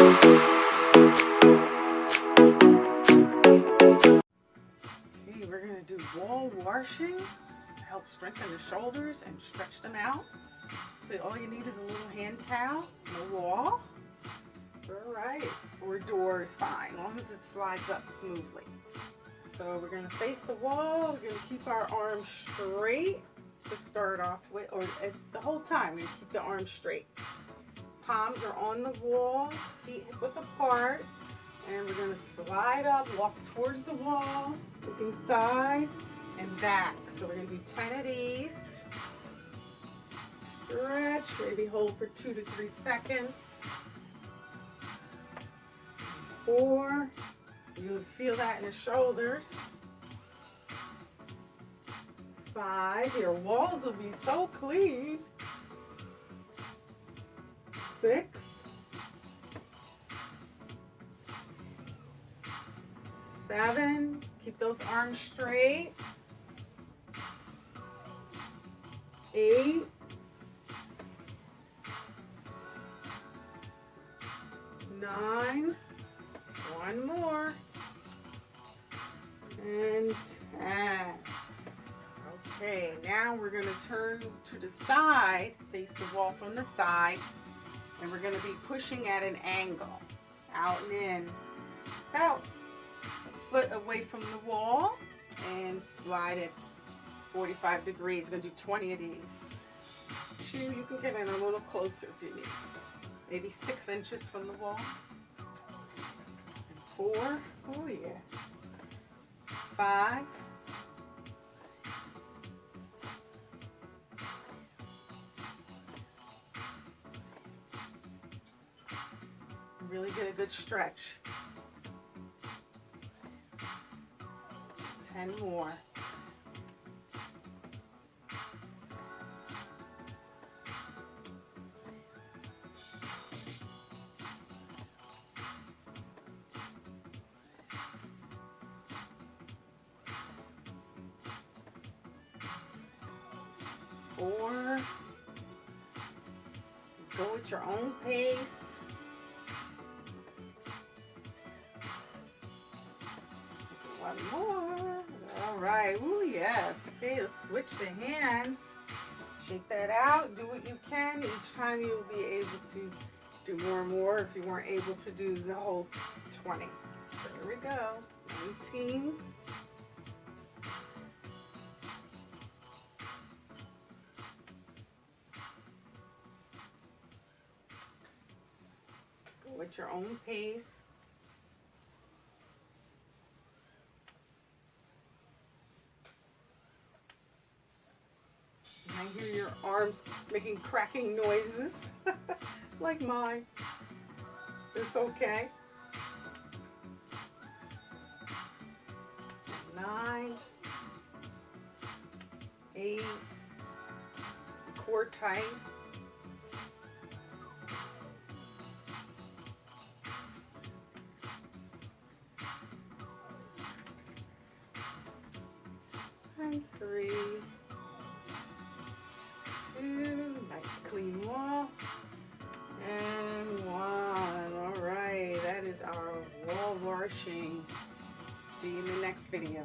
We're going to do wall washing to help strengthen the shoulders and stretch them out. So all you need is a little hand towel and a wall. Alright, or door is fine, as long as it slides up smoothly. So we're going to face the wall, we're going to keep our arms straight to start off with, or the whole time, we're going to keep the arms straight. Palms are on the wall, feet hip width apart, and we're going to slide up, walk towards the wall, looking side and back. So we're going to do 10 of these. Stretch, maybe hold for 2 to 3 seconds. 4, you'll feel that in the shoulders. 5, your walls will be so clean. 6, 7, keep those arms straight. 8, 9, one more, and 10. Okay, now we're going to turn to the side, face the wall from the side, and we're going to be pushing at an angle, out and in, about a foot away from the wall, and slide it 45 degrees. We're going to do 20 of these. 2, you can get in a little closer if you need. Maybe 6 inches from the wall. 4, oh yeah. 5, 'Really get a good stretch. 10 more. 4. Go at your own pace. 1 more. All right. Ooh, yes. Okay, let's switch the hands. Shake that out. Do what you can. Each time you'll be able to do more and more if you weren't able to do the whole 20. So here we go. 19. 'Go at your own pace. I hear your arms making cracking noises, like mine. It's okay. 9, 8, core tight. 3, 2, nice clean wall, and 1. All right, that is our wall washing. See you in the next video.